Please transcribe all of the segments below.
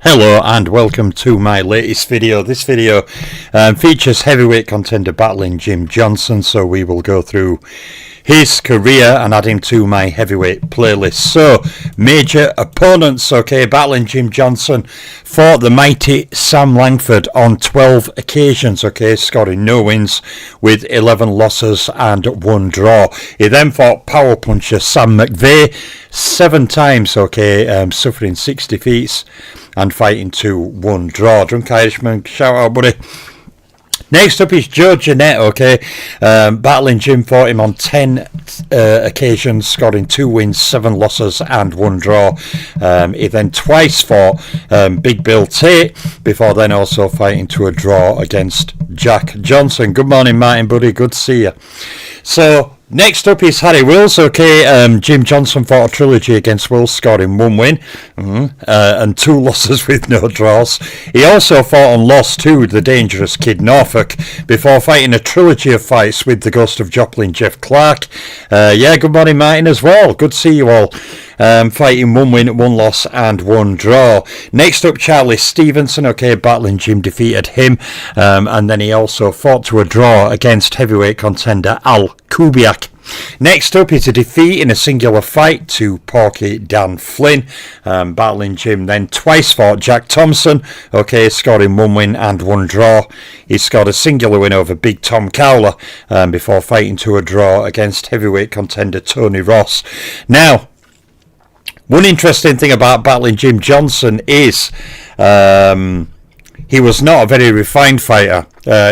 Hello and welcome to my latest video. This video features heavyweight contender battling Jim Johnson, so we will go through his career and add him to my heavyweight playlist. So, major opponents, battling Jim Johnson fought the mighty Sam Langford on 12 occasions, scoring no wins with 11 losses and 1 draw. He then fought power puncher Sam McVeigh 7 times, suffering 6 defeats and fighting 2-1 draw. Drunk Irishman, shout out, buddy. Next up is Joe Jeanette, battling Jim, fought him on 10 occasions, scoring 2 wins, 7 losses and 1 draw. He then twice fought Big Bill Tate, before then also fighting to a draw against Jack Johnson. Good morning, Martin, buddy, good to see you. So, next up is Harry Wills, Jim Johnson fought a trilogy against Wills, scoring 1 win and 2 losses with no draws. He also fought and lost to the dangerous Kid Norfolk before fighting a trilogy of fights with the ghost of Joplin, Jeff Clark. Good morning, Martin, as well. Good to see you all. Fighting 1 win, 1 loss and 1 draw. Next up, Charlie Stevenson, battling Jim, defeated him, and then he also fought to a draw against heavyweight contender Al Kubiak. Next up is a defeat in a singular fight to Porky Dan Flynn, battling Jim, then twice fought Jack Thompson, scoring 1 win and 1 draw. He scored a singular win over Big Tom Cowler before fighting to a draw against heavyweight contender Tony Ross. Now, one interesting thing about battling Jim Johnson is he was not a very refined fighter.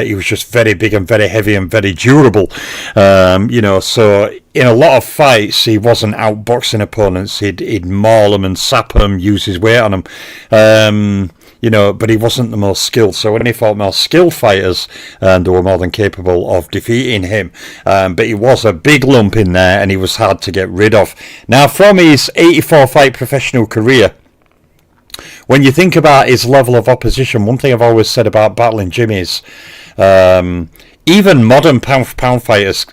He was just very big and very heavy and very durable. So in a lot of fights, he wasn't outboxing opponents. He'd maul them and sap them, use his weight on them. But he wasn't the most skilled. So when he fought more skilled fighters, they were more than capable of defeating him. But he was a big lump in there, and he was hard to get rid of. Now, from his 84-fight professional career, when you think about his level of opposition, one thing I've always said about battling Jim is even modern pound-for-pound fighters,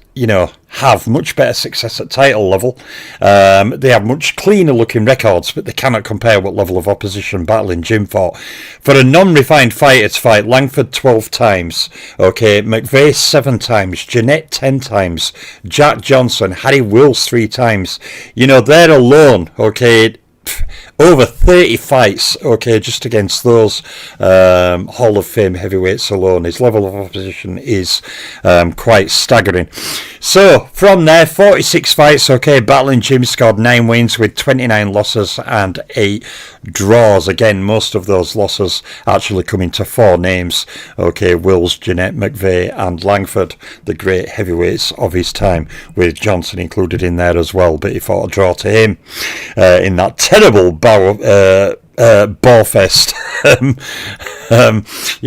have much better success at title level. They have much cleaner looking records, but they cannot compare what level of opposition battling Jim fought. For a non-refined fighter to fight Langford 12 times, McVeigh 7 times, Jeanette 10 times, Jack Johnson, Harry Wills 3 times, they're alone, over 30 fights, just against those Hall of Fame heavyweights alone. His level of opposition is quite staggering. So, from there, 46 fights, battling Jim, scored 9 wins with 29 losses and 8 draws. Again, most of those losses actually coming to 4 names, Wills, Jeanette, McVeigh and Langford, the great heavyweights of his time, with Johnson included in there as well, but he fought a draw to him in that terrible ball fest,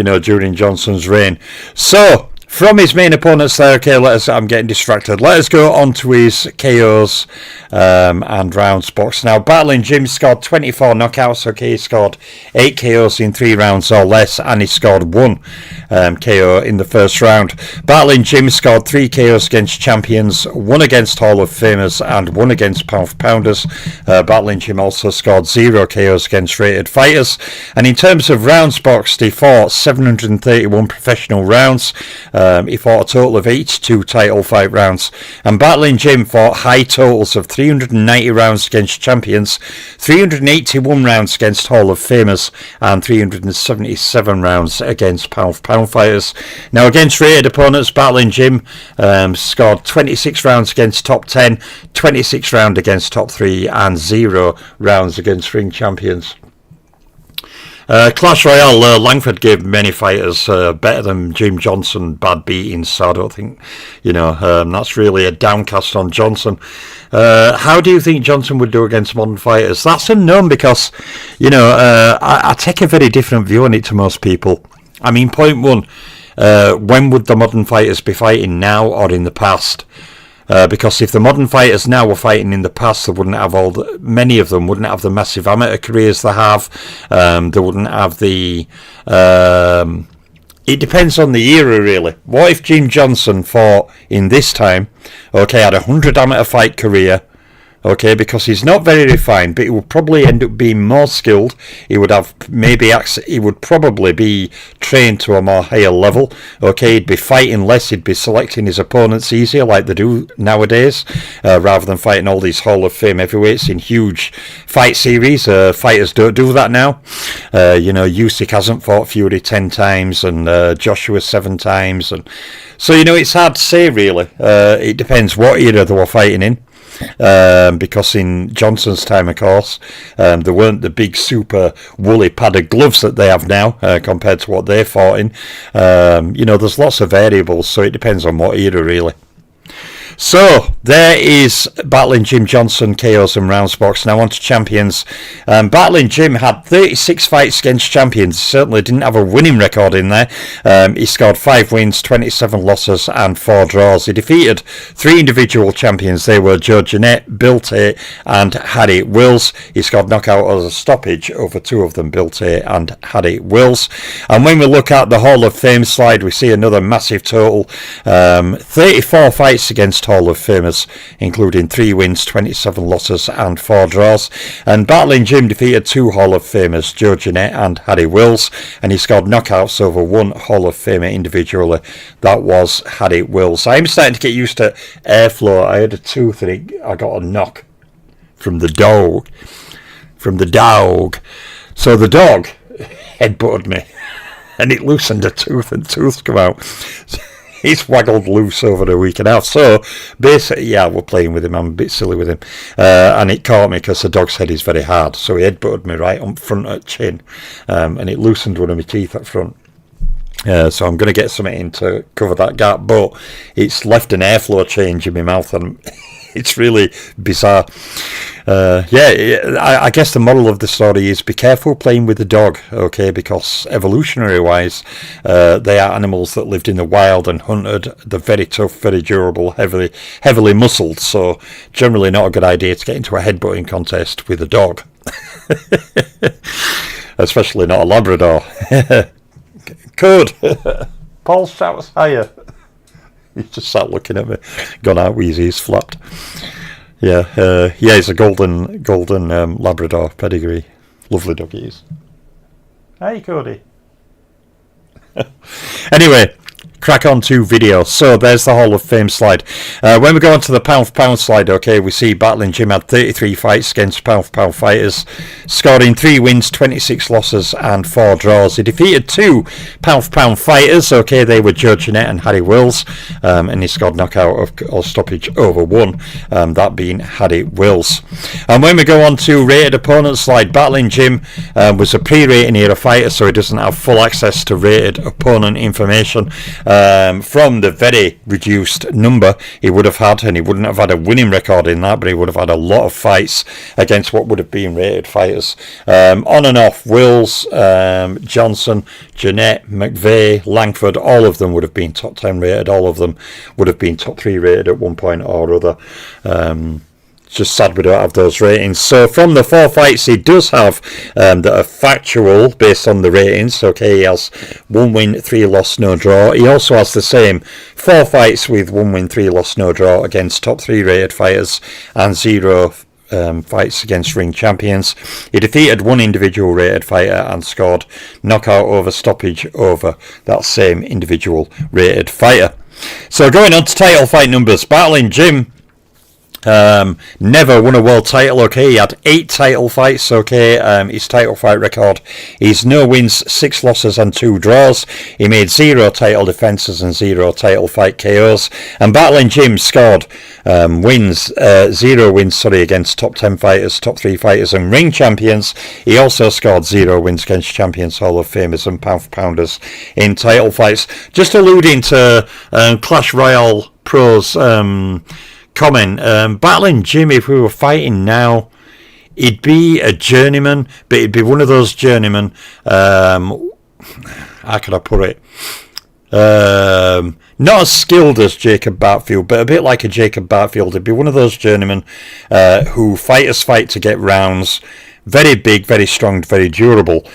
during Johnson's reign. So, from his main opponents there, I'm getting distracted. Let us go on to his KOs and rounds box. Now, battling Jim scored 24 knockouts, he scored 8 KOs in 3 rounds or less, and he scored 1 KO in the first round. Battling Jim scored 3 KOs against champions, 1 against Hall of Famers, and 1 against pounders. Battling Jim also scored 0 KOs against rated fighters. And in terms of rounds boxed, he fought 731 professional rounds. He fought a total of 82 title fight rounds, and battling Jim fought high totals of 390 rounds against champions, 381 rounds against Hall of Famers, and 377 rounds against pound-for-pound fighters. Now, against rated opponents, battling Jim scored 26 rounds against top 10, 26 rounds against top 3, and 0 rounds against ring champions. Clash Royale, Langford gave many fighters better than Jim Johnson bad beatings, so I don't think, that's really a downcast on Johnson. How do you think Johnson would do against modern fighters? That's unknown because, I take a very different view on it to most people. I mean, point one, when would the modern fighters be fighting, now or in the past? Because if the modern fighters now were fighting in the past, they wouldn't have many of them wouldn't have the massive amateur careers they have. They wouldn't have the. It depends on the era, really. What if Jim Johnson fought in this time? Had a 100 amateur fight career, okay, because he's not very refined, but he would probably end up being more skilled. He would have he would probably be trained to a more higher level, okay. He'd be fighting less, he'd be selecting his opponents easier like they do nowadays, rather than fighting all these Hall of Fame heavyweights in huge fight series. Fighters don't do that now. Usyk hasn't fought Fury 10 times and Joshua 7 times, and so it's hard to say really. It depends what era they were fighting in. Because in Johnson's time, of course, there weren't the big super woolly padded gloves that they have now, compared to what they fought in. There's lots of variables, so it depends on what era really. So there is Battling Jim Johnson, KOs and rounds box. Now on to champions. Battling Jim had 36 fights against champions. Certainly didn't have a winning record in there. He scored 5 wins, 27 losses and 4 draws. He defeated 3 individual champions. They were Joe Jeanette, Bill Tate and Harry Wills. He scored knockout as a stoppage over 2 of them, Bill Tate and Harry Wills. And when we look at the Hall of Fame slide, we see another massive total. 34 fights against Hall of Famers, including 3 wins, 27 losses and 4 draws. And Battling Jim defeated 2 Hall of Famers, Joe Jeanette and Harry Wills, and he scored knockouts over 1 Hall of Famer individually. That was Harry Wills. I'm starting to get used to airflow. I had a tooth and I got a knock from the dog. So the dog headbutted me and it loosened a tooth and tooths come out. He's waggled loose over a week and a half. So basically, yeah, we're playing with him. I'm a bit silly with him. And it caught me because the dog's head is very hard. So he headbutted me right on front at chin. And it loosened one of my teeth up front. So I'm going to get something in to cover that gap. But it's left an airflow change in my mouth and it's really bizarre. I guess the moral of the story is be careful playing with the dog, okay, because evolutionary wise, they are animals that lived in the wild and hunted. They're very tough, very durable, heavily muscled, so generally not a good idea to get into a headbutting contest with a dog. Especially not a Labrador. Good. Paul shouts higher. He's just sat looking at me, gone out with his ears flapped. Yeah, he's a golden Labrador pedigree. Lovely dog he is. Hi, Cody. Anyway, crack on to video. So there's the Hall of Fame slide. When we go on to the pound for pound slide, okay, we see Battling Jim had 33 fights against pound for pound fighters, scoring 3 wins, 26 losses and 4 draws. He defeated 2 pound for pound fighters, okay, they were Joe Jeanette and Harry Wills, and he scored knockout or stoppage over 1, that being Harry Wills. And when we go on to rated opponent slide, Battling Jim was a pre-rating era fighter, so he doesn't have full access to rated opponent information. From the very reduced number he would have had, and he wouldn't have had a winning record in that, but he would have had a lot of fights against what would have been rated fighters. On and off, Wills, Johnson, Jeanette, McVeigh, Langford, all of them would have been top 10 rated, all of them would have been top 3 rated at one point or other. It's just sad we don't have those ratings. So from the 4 fights he does have that are factual based on the ratings, okay, he has 1 win, 3 loss, no draw. He also has the same 4 fights with 1 win, 3 loss, no draw against top 3 rated fighters and 0 fights against ring champions. He defeated 1 individual rated fighter and scored knockout over stoppage over that same individual rated fighter. So going on to title fight numbers, Battling Jim never won a world title, okay. He had 8 title fights, okay. His title fight record is no wins, 6 losses and 2 draws. He made 0 title defences and 0 title fight KOs. And Battling Jim scored 0 wins against top 10 fighters, top 3 fighters and ring champions. He also scored 0 wins against champions, Hall of Famers and pound for pounders in title fights. Just alluding to Clash Royale Pro's comment, Battling Jim, if we were fighting now, he'd be a journeyman, but he'd be one of those journeymen, how can I put it, not as skilled as Jacob Bartfield, but a bit like a Jacob Bartfield. He'd be one of those journeymen who fighters fight to get rounds, very big, very strong, very durable.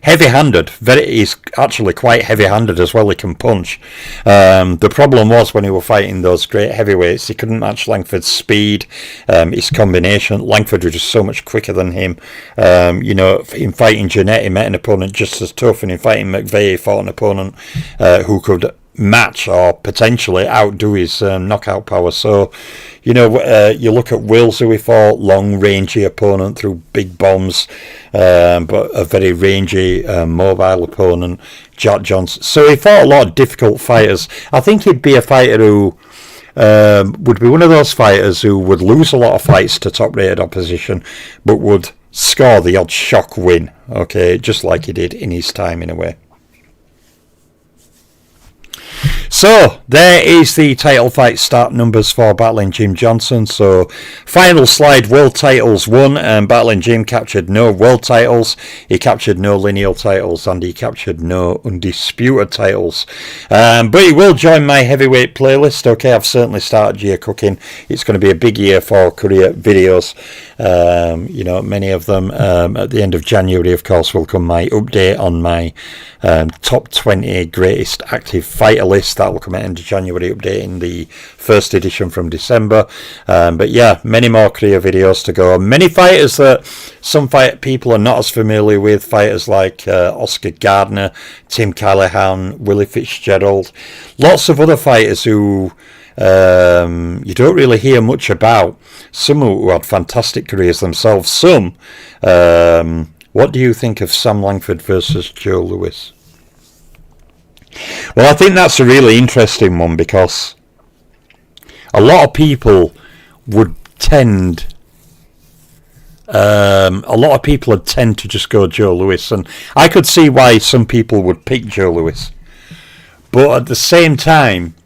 heavy-handed. He's actually quite heavy-handed as well. He can punch. The problem was when he was fighting those great heavyweights, he couldn't match Langford's speed, his combination. Langford was just so much quicker than him. In fighting Jeanette, he met an opponent just as tough, and in fighting McVeigh, he fought an opponent who could match or potentially outdo his knockout power. So, you look at Wills, who he fought, long, rangy opponent, threw big bombs, but a very rangy, mobile opponent, Jack Johnson. So he fought a lot of difficult fighters. I think he'd be a fighter who would be one of those fighters who would lose a lot of fights to top-rated opposition, but would score the odd shock win, okay, just like he did in his time in a way. So, there is the title fight start numbers for Battling Jim Johnson. So, final slide, world titles won, and Battling Jim captured no world titles, he captured no lineal titles, and he captured no undisputed titles. But he will join my heavyweight playlist, okay, I've certainly started year cooking. It's going to be a big year for career videos. Many of them at the end of January, of course, will come my update on my top 20 greatest active fighter list. That will come at the end of January, updating the first edition from December. But yeah, many more career videos to go. Many fighters that some people are not as familiar with, fighters like Oscar Gardner, Tim Callahan, Willie Fitzgerald, lots of other fighters who you don't really hear much about. Some who had fantastic careers themselves. Some, what do you think of Sam Langford versus Joe Louis? Well, I think that's a really interesting one, because a lot of people would tend to just go Joe Louis, and I could see why some people would pick Joe Louis. But at the same time,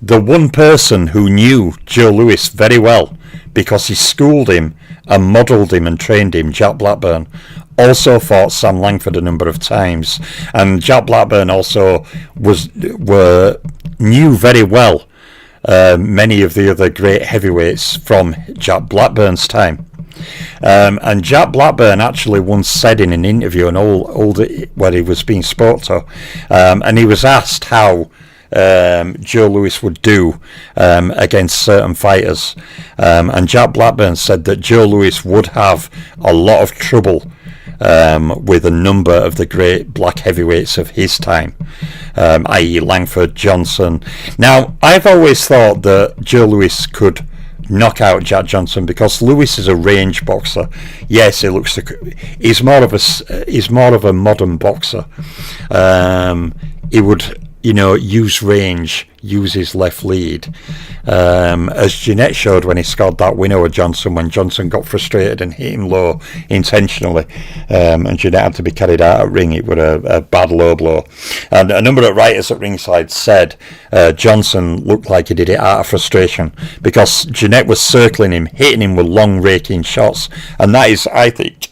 the one person who knew Joe Louis very well, because he schooled him and modelled him and trained him, Jack Blackburn, also fought Sam Langford a number of times, and Jack Blackburn also knew very well many of the other great heavyweights from Jack Blackburn's time. And Jack Blackburn actually once said in an interview, where he was being spoke to, and he was asked how Joe Louis would do against certain fighters, and Jack Blackburn said that Joe Louis would have a lot of trouble with a number of the great black heavyweights of his time, i.e. Langford, Johnson. Now, I've always thought that Joe Louis could knock out Jack Johnson, because Louis is a range boxer. Yes, he's more of a modern boxer. He would use range, use his left lead. As Jeanette showed when he scored that win over Johnson, when Johnson got frustrated and hit him low intentionally, and Jeanette had to be carried out at ring. It was a bad low blow. And a number of writers at ringside said Johnson looked like he did it out of frustration, because Jeanette was circling him, hitting him with long raking shots. And that is, I think,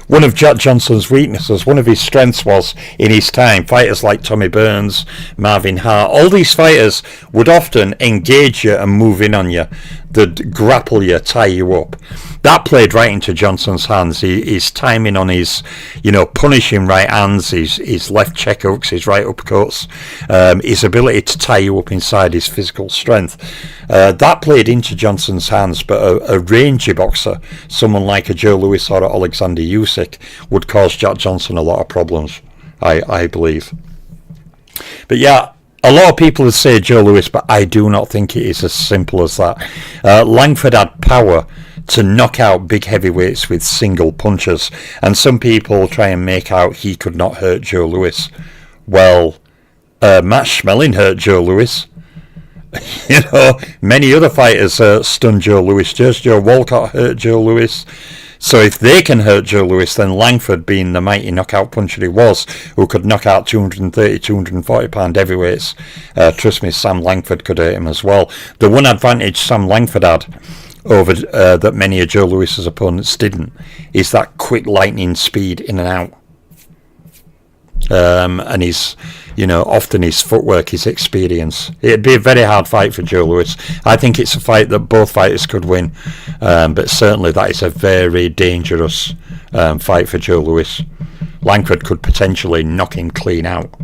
one of Jack Johnson's weaknesses. One of his strengths was, in his time, fighters like Tommy Burns, Marvin Hart, all these fighters would often engage you and move in on you. They'd grapple you, tie you up. That played right into Johnson's hands. His timing on his, punishing right hands, his left check hooks, his right uppercuts, his ability to tie you up inside, his physical strength. That played into Johnson's hands, but a rangy boxer, someone like a Joe Louis or Alexander Usyk, would cause Jack Johnson a lot of problems, I believe. But yeah, a lot of people would say Joe Louis, but I do not think it is as simple as that. Langford had power to knock out big heavyweights with single punches, and some people try and make out he could not hurt Joe Louis. Well, Matt Schmeling hurt Joe Louis. Many other fighters stunned Joe Louis. Joe Walcott hurt Joe Louis. So if they can hurt Joe Louis, then Langford, being the mighty knockout puncher he was, who could knock out 230, 240 pound heavyweights, trust me, Sam Langford could hurt him as well. The one advantage Sam Langford had over that many of Joe Louis's opponents didn't is that quick lightning speed in and out. And his, often his footwork, his experience. It'd be a very hard fight for Joe Louis. I think it's a fight that both fighters could win, but certainly that is a very dangerous fight for Joe Louis. Langford could potentially knock him clean out.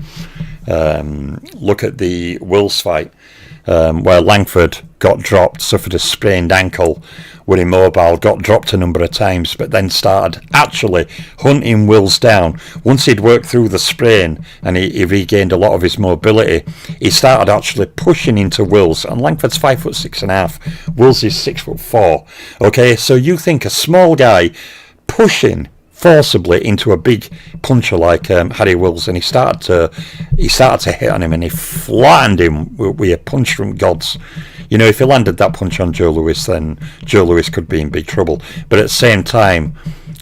Look at the Wills fight, where Langford got dropped, suffered a sprained ankle, were immobile, got dropped a number of times, but then started actually hunting Wills down. Once he'd worked through the sprain and he regained a lot of his mobility, he started actually pushing into Wills. And Langford's 5'6.5", Wills is 6'4". Okay, so you think a small guy pushing forcibly into a big puncher like Harry Wills, and he started to hit on him, and he flattened him with a punch from gods. You know, if he landed that punch on Joe Louis, then Joe Louis could be in big trouble. But at the same time,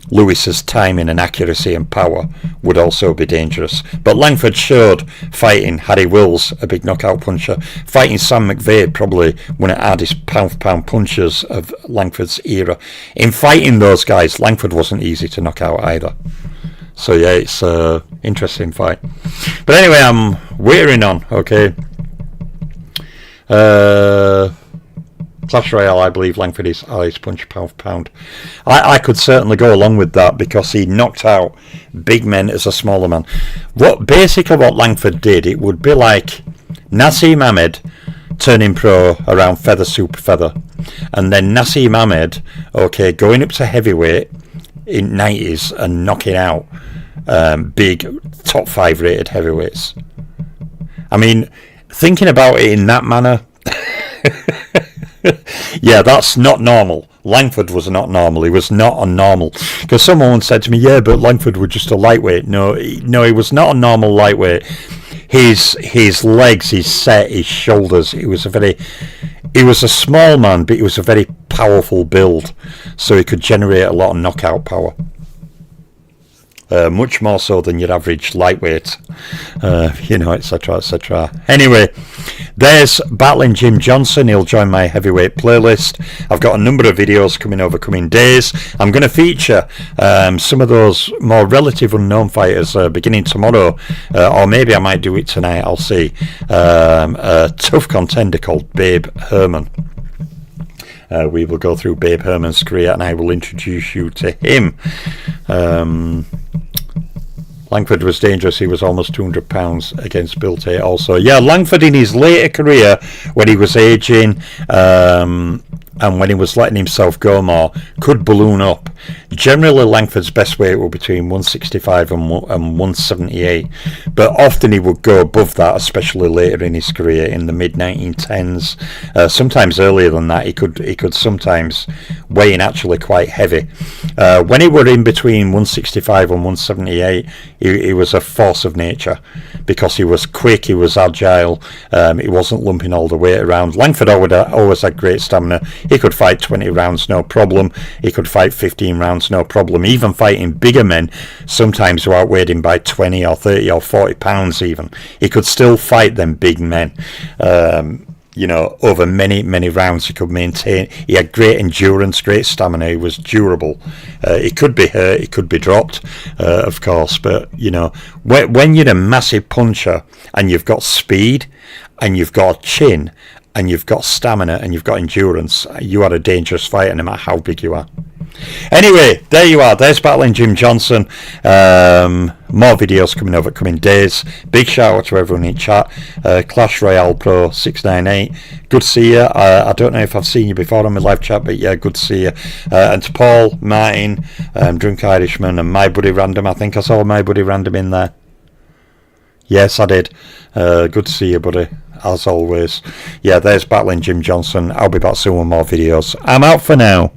Lewis's timing and accuracy and power would also be dangerous. But Langford showed fighting Harry Wills, a big knockout puncher. Fighting Sam McVeigh, probably one of the hardest pound-for-pound punchers of Langford's era. In fighting those guys, Langford wasn't easy to knock out either. So yeah, it's an interesting fight. But anyway, I'm wearing on, okay. Clash Royale, I believe Langford is highest punch pound for pound. I could certainly go along with that because he knocked out big men as a smaller man. Basically what Langford did, it would be like Naseem Ahmed turning pro around feather super feather, and then Naseem Ahmed, okay, going up to heavyweight in 90s and knocking out big top 5 rated heavyweights. I mean, thinking about it in that manner, yeah, that's not normal. Langford was not normal. He was not a normal. Because someone said to me, yeah, but Langford was just a lightweight. No, he was not a normal lightweight. His legs, his set, his shoulders. He was a small man, but he was a very powerful build. So he could generate a lot of knockout power. Much more so than your average lightweight, etc., etc. Anyway, there's battling Jim Johnson. He'll join my heavyweight playlist. I've got a number of videos coming over coming days. I'm going to feature some of those more relative unknown fighters beginning tomorrow, or maybe I might do it tonight. I'll see. A tough contender called Babe Herman. We will go through Babe Herman's career, and I will introduce you to him. Langford was dangerous. He was almost 200 pounds against Bill Tate also. Yeah, Langford in his later career, when he was aging, and when he was letting himself go more, could balloon up. Generally, Langford's best weight were between 165 and 178, but often he would go above that, especially later in his career in the mid-1910s. Sometimes earlier than that, he could sometimes weigh in actually quite heavy. When he were in between 165 and 178, he was a force of nature because he was quick, he was agile, he wasn't lumping all the weight around. Langford always had great stamina. He could fight 20 rounds, no problem. He could fight 15 rounds, no problem. Even fighting bigger men, sometimes who outweighed him by 20 or 30 or 40 pounds even. He could still fight them big men. Over many, many rounds he could maintain. He had great endurance, great stamina. He was durable. He could be hurt, he could be dropped, of course. But, when you're a massive puncher and you've got speed and you've got a chin and you've got stamina and you've got endurance, you are a dangerous fighter no matter how big you are. Anyway, there you are. There's battling Jim Johnson. More videos coming over coming days. Big shout out to everyone in chat. Clash Royale Pro 698. Good to see you. I don't know if I've seen you before on my live chat, but yeah, good to see you. And to Paul, Martin, Drunk Irishman, and My Buddy Random. I think I saw My Buddy Random in there. Yes, I did. Good to see you, buddy, as always. Yeah, there's battling Jim Johnson. I'll be back soon with more videos. I'm out for now.